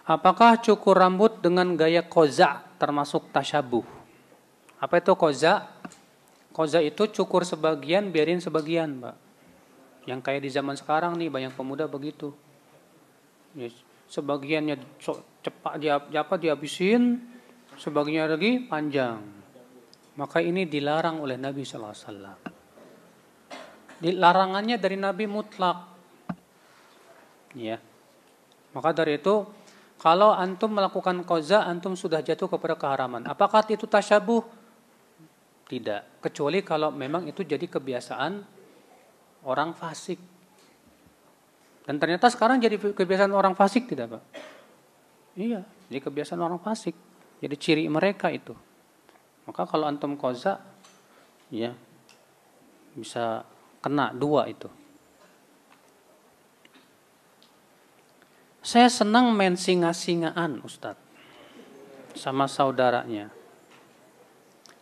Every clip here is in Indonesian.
Apakah cukur rambut dengan gaya koza termasuk tasyabuh? Apa itu koza? Koza itu cukur sebagian, biarin sebagian, Mbak. Yang kayak di zaman sekarang nih, banyak pemuda begitu. Ya, sebagiannya cepat dihabisin, sebagiannya lagi panjang. Maka ini dilarang oleh Nabi sallallahu alaihi wasallam. Larangannya dari Nabi mutlak. Ya. Maka dari itu, kalau antum melakukan koza, antum sudah jatuh kepada keharaman. Apakah itu tasyabuh? Tidak. Kecuali kalau memang itu jadi kebiasaan orang fasik. Dan ternyata sekarang jadi kebiasaan orang fasik, tidak Pak? Iya, jadi kebiasaan orang fasik. Jadi ciri mereka itu. Maka kalau antum koza, ya bisa kena 2 itu. Saya senang main singa-singaan, Ustadz, sama saudaranya.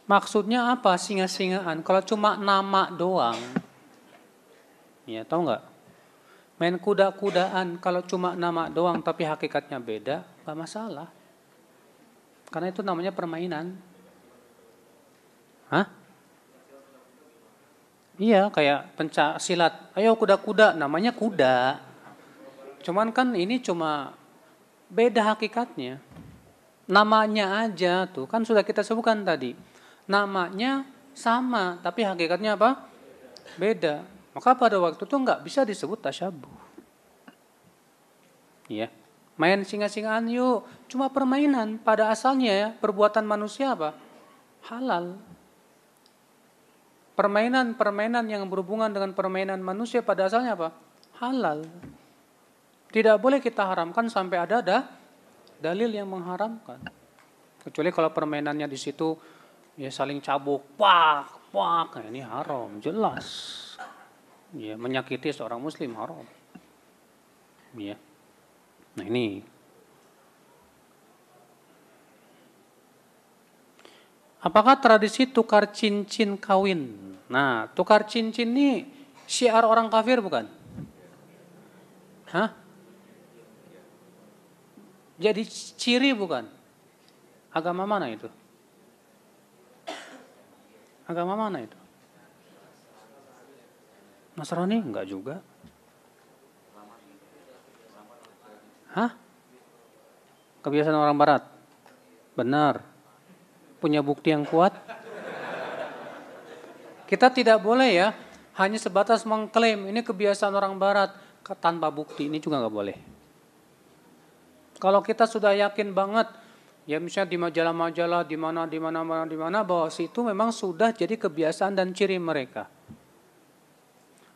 Maksudnya apa singa-singaan? Kalau cuma nama doang, ya tahu nggak? Main kuda-kudaan kalau cuma nama doang tapi hakikatnya beda, nggak masalah. Karena itu namanya permainan. Hah? Iya, kayak pencak silat. Ayo kuda-kuda, namanya kuda. Cuman kan ini cuma beda hakikatnya. Namanya aja tuh, kan sudah kita sebutkan tadi. Namanya sama, tapi hakikatnya apa? Beda. Maka pada waktu itu nggak bisa disebut tasyabuh. Iya. Main singa-singaan yuk, cuma permainan. Pada asalnya ya, perbuatan manusia apa? Halal. Permainan-permainan yang berhubungan dengan permainan manusia pada asalnya apa? Halal. Tidak boleh kita haramkan sampai ada dalil yang mengharamkan. Kecuali kalau permainannya di situ ya saling cabuk, pak, nah, ini haram, jelas. Ya, menyakiti seorang muslim haram. Ya. Nah ini. Apakah tradisi tukar cincin kawin? Nah, tukar cincin ini syiar orang kafir bukan? Hah? Jadi ciri bukan? Agama mana itu? Agama mana itu? Nasrani? Enggak juga. Hah? Kebiasaan orang barat? Benar. Punya bukti yang kuat? Kita tidak boleh ya, hanya sebatas mengklaim ini kebiasaan orang barat tanpa bukti, ini juga nggak boleh. Kalau kita sudah yakin banget, ya misalnya di majalah-majalah, di mana bahwa itu memang sudah jadi kebiasaan dan ciri mereka.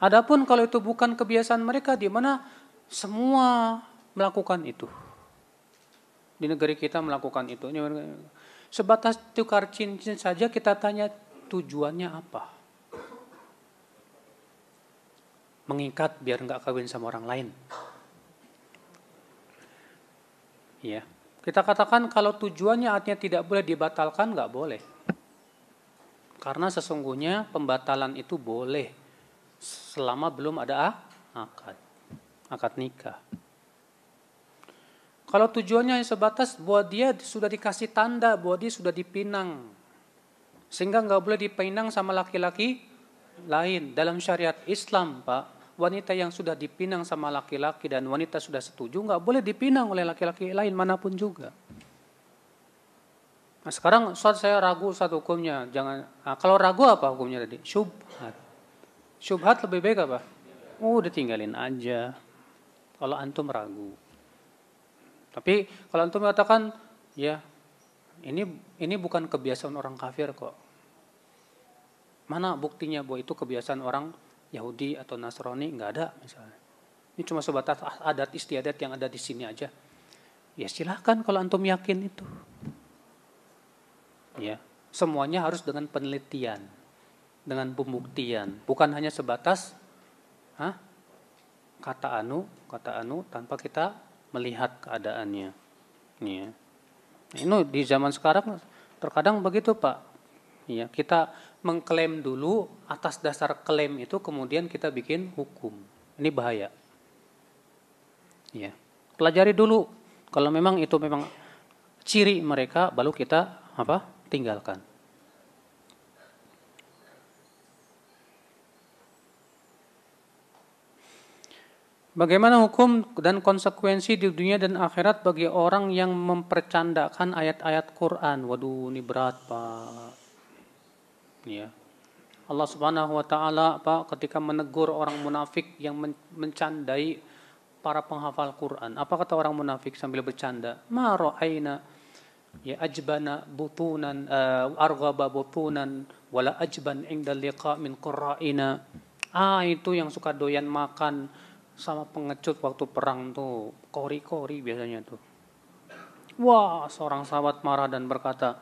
Adapun kalau itu bukan kebiasaan mereka, di mana semua melakukan itu. Di negeri kita melakukan itu. Sebatas tukar cincin saja kita tanya tujuannya apa? Mengikat biar nggak kawin sama orang lain. Ya, kita katakan kalau tujuannya artinya tidak boleh dibatalkan, nggak boleh. Karena sesungguhnya pembatalan itu boleh selama belum ada akad nikah. Kalau tujuannya yang sebatas bahwa dia sudah dikasih tanda bahwa dia sudah dipinang, sehingga nggak boleh dipinang sama laki-laki lain. Dalam syariat Islam, Pak, wanita yang sudah dipinang sama laki-laki dan wanita sudah setuju nggak boleh dipinang oleh laki-laki lain manapun juga. Nah sekarang saya ragu hukumnya. Kalau ragu apa hukumnya tadi? Syubhat. Syubhat lebih baik apa? Udah tinggalin aja. Kalau antum ragu. Tapi kalau antum mengatakan, ya ini bukan kebiasaan orang kafir kok. Mana buktinya bahwa itu kebiasaan orang Yahudi atau Nasrani? Nggak ada misalnya. Ini cuma sebatas adat istiadat yang ada di sini aja. Ya silahkan kalau antum yakin itu. Ya, semuanya harus dengan penelitian, dengan pembuktian, bukan hanya sebatas kata anu tanpa kita melihat keadaannya. Ya. Ini di zaman sekarang terkadang begitu Pak. Ya, kita mengklaim dulu, atas dasar klaim itu kemudian kita bikin hukum. Ini bahaya. Ya. Pelajari dulu Kalau memang itu memang ciri mereka, baru kita tinggalkan. Bagaimana hukum dan konsekuensi di dunia dan akhirat bagi orang yang mempercandakan ayat-ayat Quran? Waduh, ini berat, Pak. Ya. Allah Subhanahu wa taala ketika menegur orang munafik yang mencandai para penghafal Quran. Apa kata orang munafik sambil bercanda? Ma ra'aina ya ajbana butunan arghaba butunan wala ajban inda liqa min qurra'ina. Itu yang suka doyan makan sama pengecut waktu perang tuh, kori-kori biasanya tuh. Wah, seorang sahabat marah dan berkata,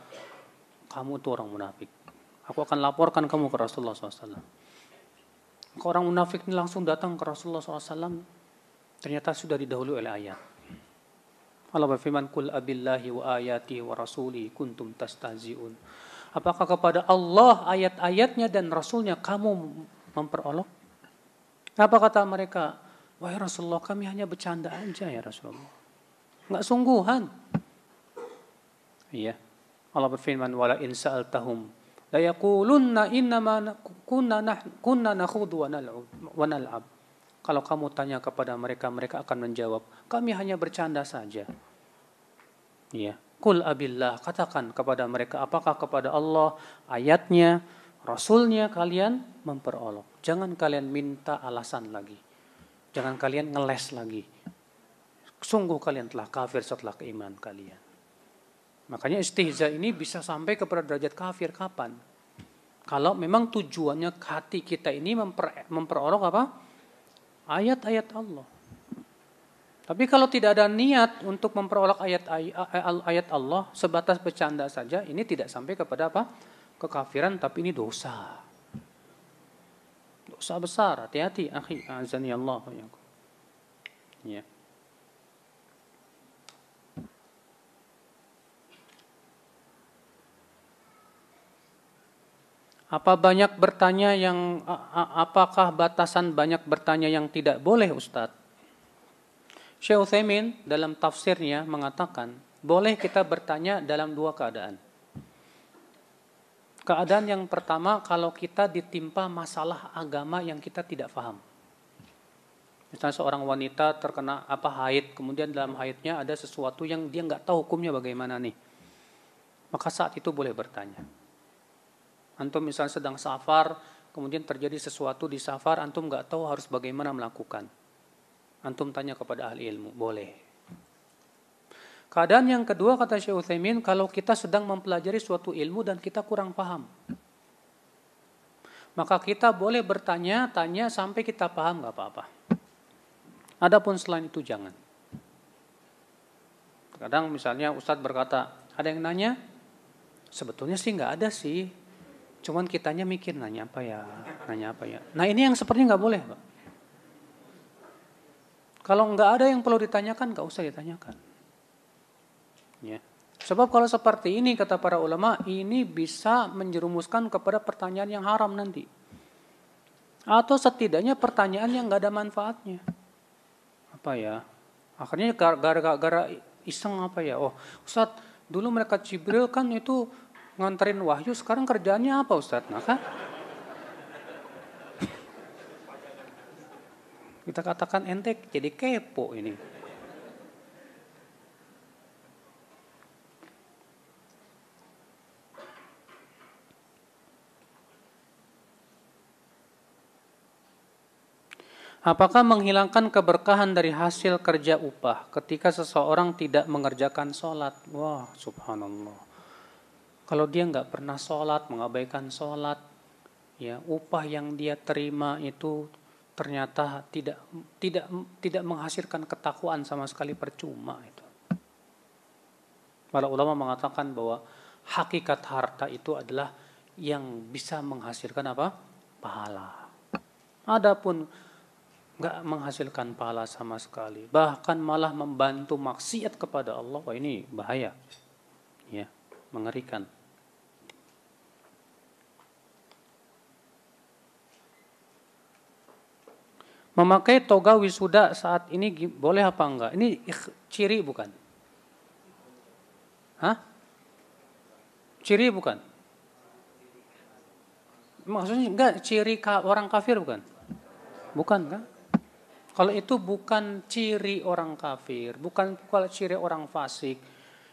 kamu tuh orang munafik. Aku akan laporkan kamu ke Rasulullah SAW. Maka orang munafik ini langsung datang ke Rasulullah SAW. Ternyata sudah didahului oleh ayat. Allah berfirman, Kul abillahi wa ayati wa rasuli kuntum tastahzi'un. Apakah kepada Allah, ayat-ayatnya dan Rasulnya kamu memperolok? Apa kata mereka? Wahai Rasulullah, kami hanya bercanda aja ya Rasulullah. Enggak sungguhan. Iya. Allah berfirman, wala in sa'altahum la yaqulunna innama kunna nakhudu wa nal'ab. Kalau kamu tanya kepada mereka, mereka akan menjawab, kami hanya bercanda saja. Iya. Qul abillah, katakan kepada mereka, apakah kepada Allah, ayatnya, Rasulnya kalian memperolok. Jangan kalian minta alasan lagi. Jangan kalian ngeles lagi. Sungguh kalian telah kafir setelah keimanan kalian. Makanya istihza ini bisa sampai kepada derajat kafir kapan? Kalau memang tujuannya hati kita ini memperolok ayat-ayat Allah. Tapi kalau tidak ada niat untuk memperolok ayat Allah, sebatas bercanda saja, ini tidak sampai kepada kekafiran, tapi ini dosa. Dosa besar, hati-hati akhi, azani Allah ya. Apakah batasan banyak bertanya yang tidak boleh, Ustadz? Syekh Utsaimin dalam tafsirnya mengatakan, boleh kita bertanya dalam dua keadaan. Keadaan yang pertama, kalau kita ditimpa masalah agama yang kita tidak paham. Misalnya seorang wanita terkena haid, kemudian dalam haidnya ada sesuatu yang dia nggak tahu hukumnya bagaimana nih. Maka saat itu boleh bertanya. Antum misalnya sedang safar, kemudian terjadi sesuatu di safar, antum nggak tahu harus bagaimana melakukan. Antum tanya kepada ahli ilmu, boleh. Keadaan yang kedua, kata Syekh Utsaimin, kalau kita sedang mempelajari suatu ilmu dan kita kurang paham. Maka kita boleh bertanya-tanya sampai kita paham, nggak apa-apa. Adapun selain itu jangan. Kadang misalnya Ustadz berkata, ada yang nanya, sebetulnya sih nggak ada sih. Cuman kitanya mikir, nanya apa ya. Nah ini yang sepertinya nggak boleh, Pak. Kalau nggak ada yang perlu ditanyakan, nggak usah ditanyakan. Ya. Sebab kalau seperti ini kata para ulama, ini bisa menjerumuskan kepada pertanyaan yang haram nanti. Atau setidaknya pertanyaan yang nggak ada manfaatnya. Akhirnya gara-gara iseng Oh, Ustadz, dulu mereka Jibril kan itu nganterin wahyu, sekarang kerjaannya apa Ustadz? Nah kan? Kita katakan ente jadi kepo ini. Apakah menghilangkan keberkahan dari hasil kerja upah ketika seseorang tidak mengerjakan sholat? Wah, subhanallah. Kalau dia nggak pernah sholat, mengabaikan sholat, ya upah yang dia terima itu ternyata tidak menghasilkan ketakwaan sama sekali, percuma itu. Para ulama mengatakan bahwa hakikat harta itu adalah yang bisa menghasilkan pahala. Adapun nggak menghasilkan pahala sama sekali, bahkan malah membantu maksiat kepada Allah, wah ini bahaya, ya, mengerikan. Memakai toga wisuda saat ini boleh apa enggak? Ini ciri bukan? Hah? Ciri bukan? Maksudnya enggak ciri orang kafir bukan? Bukan kan? Kalau itu bukan ciri orang kafir, bukan kalau ciri orang fasik.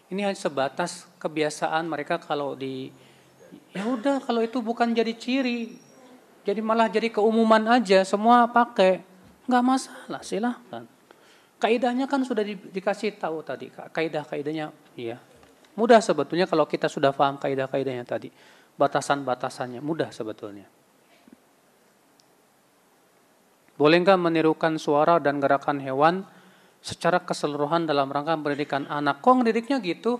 Ini hanya sebatas kebiasaan mereka kalau ya udah kalau itu bukan jadi ciri. Jadi malah jadi keumuman aja, semua pakai. Enggak masalah, silahkan. Kaidahnya kan sudah dikasih tahu tadi, kaidah-kaidahnya, iya. Mudah sebetulnya kalau kita sudah paham kaidah-kaidahnya tadi. Batasan-batasannya mudah sebetulnya. Boleh nggak menirukan suara dan gerakan hewan secara keseluruhan dalam rangka pendidikan anak? Kok ngedidiknya gitu?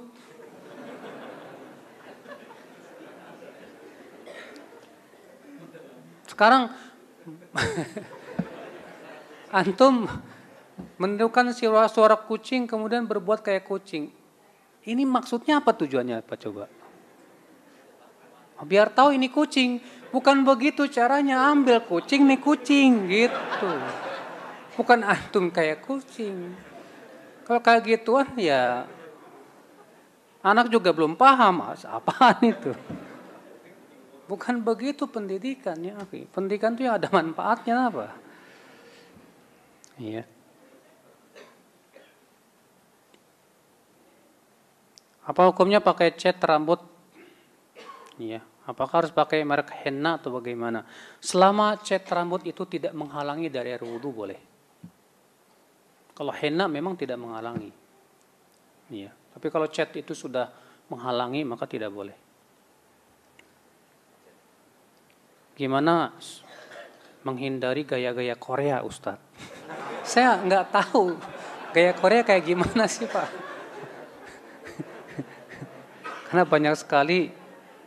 Sekarang antum menirukan suara kucing kemudian berbuat kayak kucing. Ini maksudnya apa, tujuannya apa coba? Biar tahu ini kucing. Bukan begitu caranya, ambil kucing nih kucing gitu. Bukan antum kayak kucing. Kalau kayak gituan ya anak juga belum paham apaan itu. Bukan begitu pendidikannya. Pendidikan itu yang ada manfaatnya apa? Iya. Apa hukumnya pakai cat rambut? Iya. Apakah harus pakai merek henna atau bagaimana? Selama cat rambut itu tidak menghalangi dari air wudu boleh. Kalau henna memang tidak menghalangi. Iya. Tapi kalau cat itu sudah menghalangi maka tidak boleh. Gimana menghindari gaya-gaya Korea, Ustadz? Saya nggak tahu gaya Korea kayak gimana sih, Pak. Karena banyak sekali,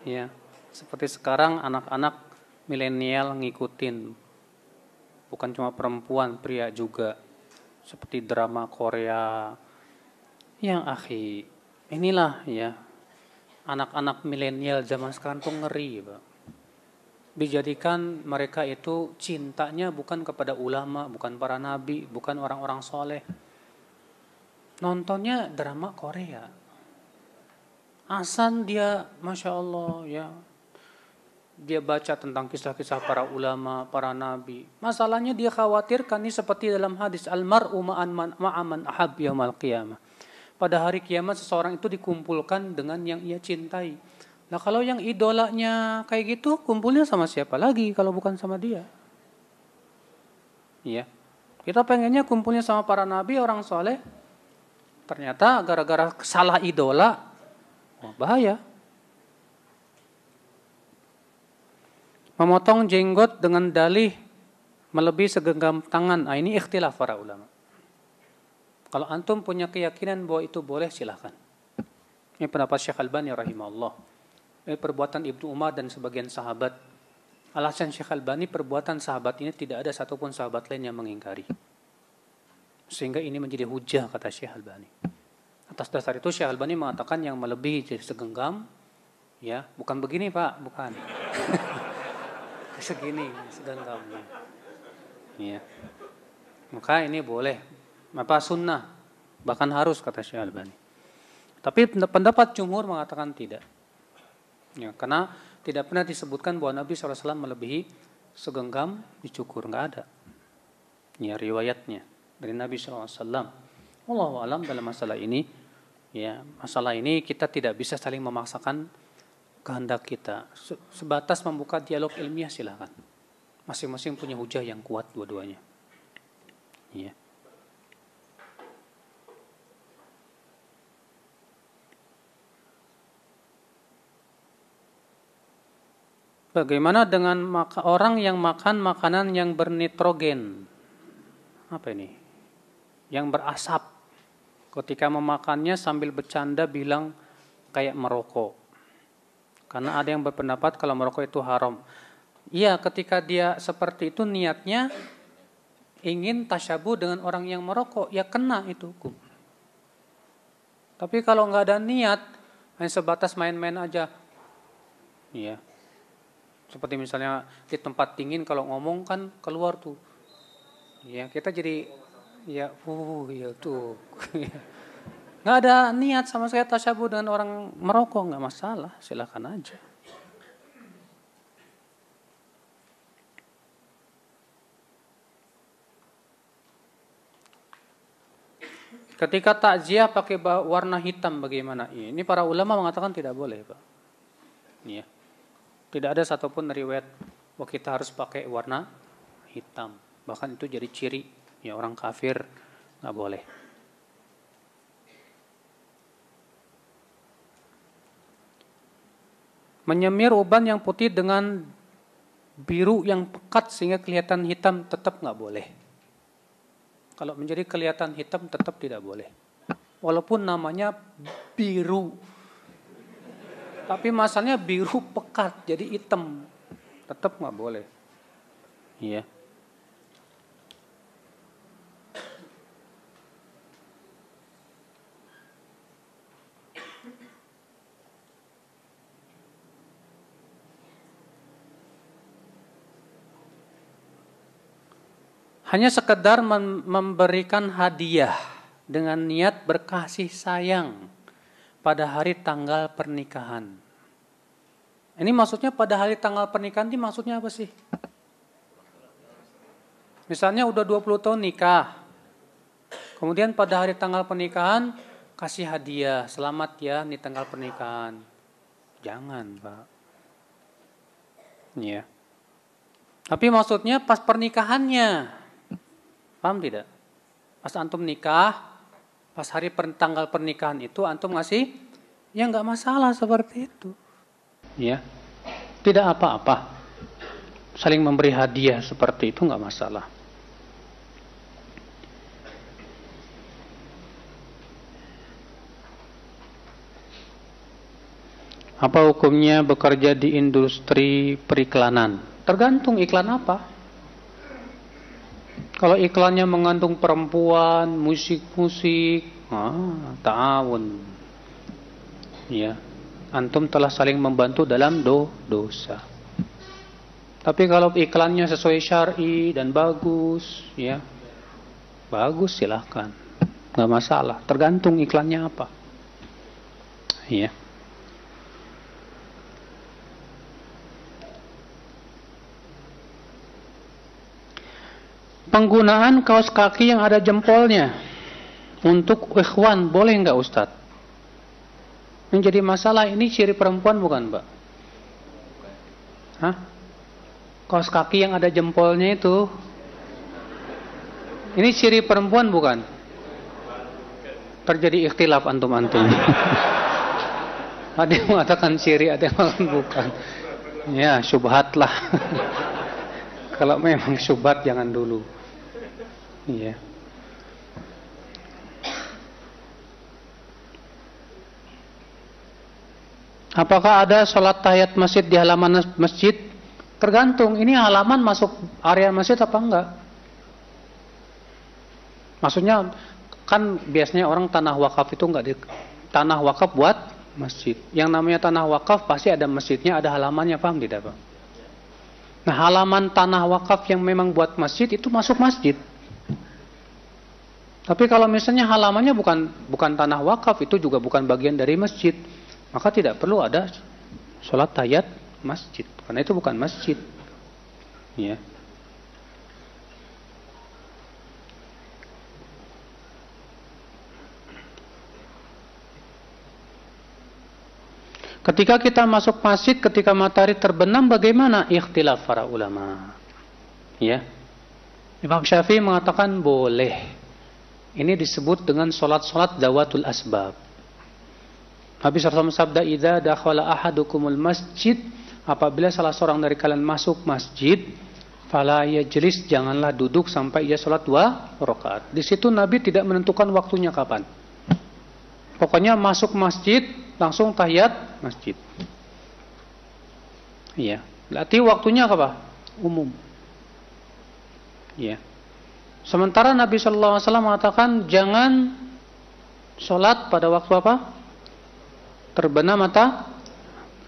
ya, seperti sekarang anak-anak milenial ngikutin, bukan cuma perempuan, pria juga, seperti drama Korea. Yang inilah ya, anak-anak milenial zaman sekarang tuh ngeri, Pak. Dijadikan mereka itu cintanya bukan kepada ulama, bukan para nabi, bukan orang-orang soleh. Nontonnya drama Korea. Asal dia, Masya Allah ya, dia baca tentang kisah-kisah para ulama, para nabi. Masalahnya dia khawatirkan ini seperti dalam hadis almar'u ma'aman ahab yaumal qiyamah. Pada hari kiamat seseorang itu dikumpulkan dengan yang ia cintai. Nah kalau yang idolanya kayak gitu, kumpulnya sama siapa lagi kalau bukan sama dia? Iya. Kita pengennya kumpulnya sama para nabi, orang soleh. Ternyata gara-gara salah idola, bahaya. Memotong jenggot dengan dalih melebihi segenggam tangan. Nah, ini ikhtilaf para ulama. Kalau antum punya keyakinan bahwa itu boleh, silahkan. Ini pendapat Syekh Albani rahimahullah. Perbuatan Ibnu Umar dan sebagian sahabat. Alasan Syekh Albani, perbuatan sahabat ini tidak ada satupun sahabat lain yang mengingkari. Sehingga ini menjadi hujah, kata Syekh Albani. Atas dasar itu Syekh Albani mengatakan yang melebihi jadi segenggam, ya, bukan begini Pak, bukan. Segini segenggamnya. Ya. Maka ini boleh, apa sunnah, bahkan harus, kata Syekh Albani. Tapi pendapat jumhur mengatakan tidak. Ya, karena tidak pernah disebutkan bahwa Nabi SAW melebihi segenggam dicukur, nggak ada. Ya, riwayatnya dari Nabi SAW. Wallahu a'lam dalam masalah ini. Ya, masalah ini kita tidak bisa saling memaksakan kehendak kita. Sebatas membuka dialog ilmiah silakan. Masing-masing punya hujah yang kuat dua-duanya. Ya. Bagaimana dengan orang yang makan makanan yang bernitrogen? Apa ini? Yang berasap. Ketika memakannya sambil bercanda bilang kayak merokok. Karena ada yang berpendapat kalau merokok itu haram. Iya, ketika dia seperti itu niatnya ingin tasyabuh dengan orang yang merokok, ya kena itu hukum. Tapi kalau nggak ada niat, hanya sebatas main-main aja. Iya. Seperti misalnya di tempat dingin kalau ngomong kan keluar tuh. Ya, kita jadi ya tuh. Nggak ada niat sama sekali tasyabuh dengan orang merokok, nggak masalah, silakan aja. Ketika takziah pakai warna hitam bagaimana? Ini para ulama mengatakan tidak boleh, Pak. Iya. Tidak ada satupun riwayat bahwa kita harus pakai warna hitam. Bahkan itu jadi ciri ya orang kafir, nggak boleh. Menyemir uban yang putih dengan biru yang pekat sehingga kelihatan hitam tetap nggak boleh. Kalau menjadi kelihatan hitam tetap tidak boleh. Walaupun namanya biru. Tapi masalahnya biru pekat jadi hitam. Tetap nggak boleh. Iya. Hanya sekedar memberikan hadiah dengan niat berkasih sayang pada hari tanggal pernikahan. Ini maksudnya pada hari tanggal pernikahan ini maksudnya apa sih? Misalnya udah 20 tahun nikah. Kemudian pada hari tanggal pernikahan kasih hadiah, selamat ya nih tanggal pernikahan. Jangan, Pak. Iya. Tapi maksudnya pas pernikahannya. Paham tidak? Pas antum nikah, pas hari tanggal pernikahan itu antum ngasih, ya nggak masalah seperti itu. Ya, tidak apa-apa. Saling memberi hadiah seperti itu nggak masalah. Apa hukumnya bekerja di industri periklanan? Tergantung iklan apa. Kalau iklannya mengandung perempuan, musik-musik, ta'awun. Ya, antum telah saling membantu dalam dosa. Tapi kalau iklannya sesuai syar'i dan bagus, ya, bagus silahkan, nggak masalah. Tergantung iklannya apa. Ya. Penggunaan kaos kaki yang ada jempolnya untuk ikhwan boleh nggak Ustadz? Yang jadi masalah ini ciri perempuan bukan, Mbak? Hah? Kaos kaki yang ada jempolnya itu, ini ciri perempuan bukan? Terjadi ikhtilaf antum-antum. Ada yang mengatakan ciri, ada yang mengatakan bukan. Ya, syubhat lah. Kalau memang syubhat jangan dulu. Iya. Apakah ada sholat tahiyat masjid di halaman masjid? Tergantung. Ini halaman masuk area masjid apa enggak? Maksudnya kan biasanya orang tanah wakaf itu enggak tanah wakaf buat masjid. Yang namanya tanah wakaf pasti ada masjidnya, ada halamannya, paham tidak, Pak? Nah, halaman tanah wakaf yang memang buat masjid itu masuk masjid. Tapi kalau misalnya halamannya bukan tanah wakaf, itu juga bukan bagian dari masjid, maka tidak perlu ada sholat tahiyat masjid, karena itu bukan masjid. Ya. Ketika kita masuk masjid, ketika matahari terbenam, bagaimana? Ikhtilaf para ulama. Ya. Imam Syafi'i mengatakan boleh. Ini disebut dengan solat-solat dawatul asbab. Nabi SAW sabda, "Idza dakhala ahadukumul masjid," apabila salah seorang dari kalian masuk masjid, fala yajlis, janganlah duduk sampai ia solat 2 rakaat. Di situ Nabi tidak menentukan waktunya kapan. Pokoknya masuk masjid langsung tahiyat masjid. Iya. Berarti waktunya apa? Umum. Iya. Sementara Nabi SAW mengatakan jangan sholat pada waktu apa? Terbenam mata.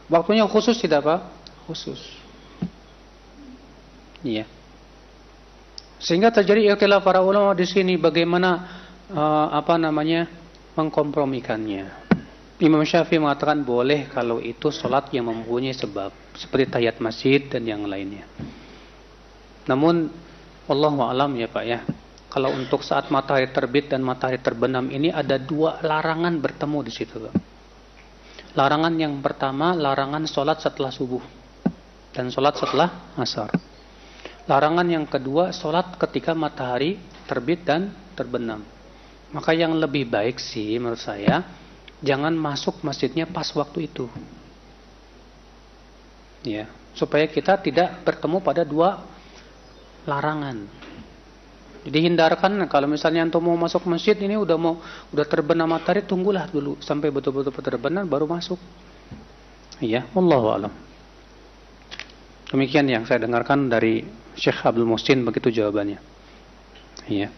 Waktunya khusus tidak, Pak? Khusus. Iya. Sehingga terjadi ikhtilaf para ulama di sini bagaimana mengkompromikannya. Imam Syafi'i mengatakan boleh kalau itu sholat yang mempunyai sebab, seperti tahiyat masjid dan yang lainnya. Namun wallahu a'lam ya Pak ya, kalau untuk saat matahari terbit dan matahari terbenam ini ada dua larangan bertemu di situ Pak. Larangan yang pertama, larangan sholat setelah subuh dan sholat setelah asar. Larangan yang kedua, sholat ketika matahari terbit dan terbenam. Maka yang lebih baik sih menurut saya, jangan masuk masjidnya pas waktu itu. Ya, supaya kita tidak bertemu pada dua larangan. Jadi hindarkan, kalau misalnya antum mau masuk masjid ini udah terbenam matahari, tunggulah dulu sampai betul-betul terbenam baru masuk. Iya, wallahu a'lam. Demikian yang saya dengarkan dari Syekh Abdul Muhsin, begitu jawabannya. Iya.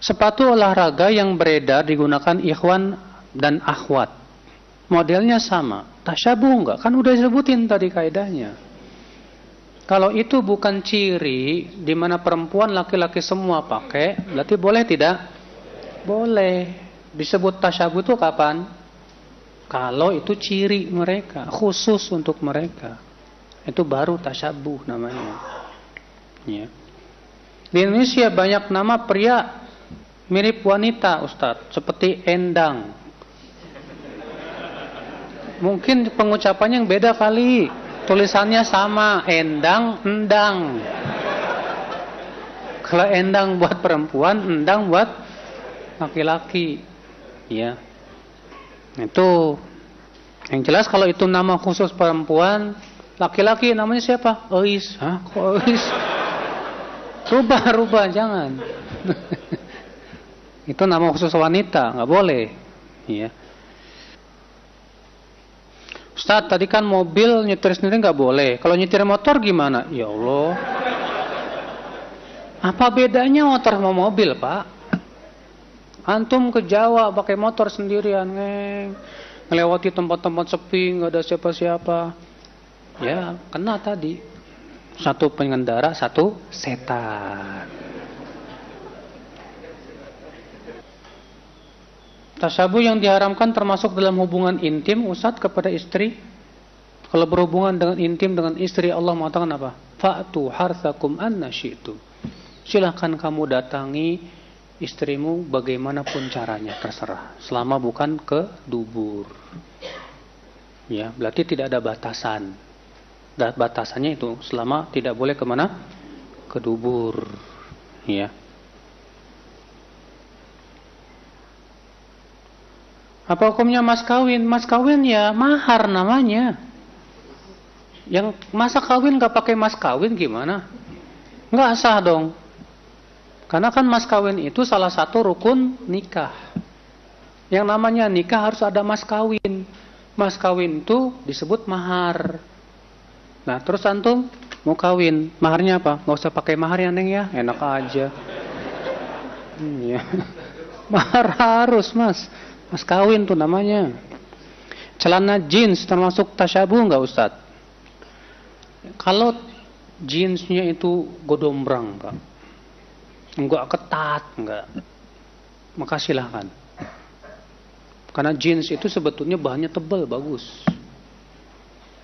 Sepatu olahraga yang beredar digunakan ikhwan dan akhwat. Modelnya sama. Tasyabuh enggak? Kan udah disebutin tadi kaidahnya. Kalau itu bukan ciri di mana perempuan laki-laki semua pakai, berarti boleh tidak? Boleh. Disebut tasyabuh itu kapan? Kalau itu ciri mereka, khusus untuk mereka. Itu baru tasyabuh namanya. Ya. Di Indonesia banyak nama pria mirip wanita, Ustadz, seperti Endang. Mungkin pengucapannya yang beda kali. Tulisannya sama, Endang, Endang. Kalau Endang buat perempuan, Endang buat laki-laki. Ya. Itu yang jelas kalau itu nama khusus perempuan, laki-laki namanya siapa? Ois. Hah? Kok Ois? Rubah, jangan. Itu nama khusus wanita, nggak boleh. Iya. Ustaz, tadi kan mobil nyetir sendiri nggak boleh. Kalau nyetir motor gimana? Ya Allah. Apa bedanya motor sama mobil, Pak? Antum ke Jawa pakai motor sendirian, ngelewati tempat-tempat sepi, nggak ada siapa-siapa. Ya, kena tadi. Satu pengendara, satu setan. Tasyabuh yang diharamkan termasuk dalam hubungan intim Ustaz kepada istri. Kalau berhubungan dengan intim dengan istri, Allah mengatakan apa? Fa'tu harthakum anna syi'tum. Silahkan kamu datangi istrimu bagaimanapun caranya, terserah. Selama bukan ke dubur. Ya, berarti tidak ada batasan. Dan batasannya itu selama tidak boleh kemana? Ke dubur. Ya. Apa hukumnya mas kawin? Mas kawin ya mahar namanya. Yang masa kawin gak pakai mas kawin gimana? Gak sah dong. Karena kan mas kawin itu salah satu rukun nikah. Yang namanya nikah harus ada mas kawin. Mas kawin itu disebut mahar. Nah terus antum mau kawin, maharnya apa? Gak usah pakai mahar ya Neng ya, enak aja. Mahar harus mas. Mas kawin tuh namanya. Celana jeans termasuk tasyabuh enggak Ustaz? Kalau jeansnya itu godombrang Pak, enggak ketat, enggak, maka silahkan. Karena jeans itu sebetulnya bahannya tebal, bagus.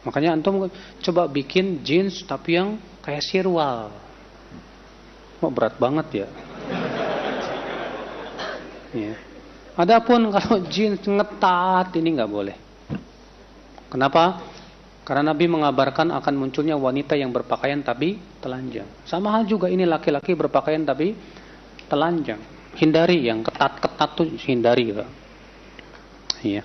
Makanya antum coba bikin jeans tapi yang kayak sirwal. Kok berat banget ya? Ya. Adapun kalau jeans ngetat ini nggak boleh. Kenapa? Karena Nabi mengabarkan akan munculnya wanita yang berpakaian tapi telanjang. Sama hal juga ini laki-laki berpakaian tapi telanjang. Hindari yang ketat-ketat tuh, hindari Pak. Iya.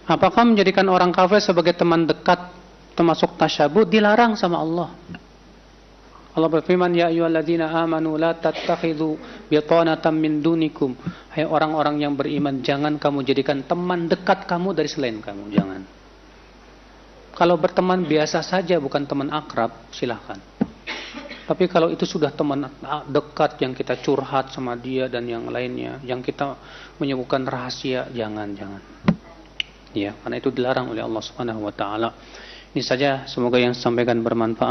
Apakah menjadikan orang kafir sebagai teman dekat termasuk tasyabuh? Dilarang sama Allah. Allah berfirman, ya ayyuhalladzina amanu la tattakhidhu bitanatan min dunikum. Hai orang-orang yang beriman, jangan kamu jadikan teman dekat kamu dari selain kamu, jangan. Kalau berteman biasa saja, bukan teman akrab, silahkan. Tapi kalau itu sudah teman dekat yang kita curhat sama dia dan yang lainnya, yang kita menyebutkan rahasia, jangan. Ya, karena itu dilarang oleh Allah Subhanahu wa taala. Ini saja, semoga yang sampaikan bermanfaat.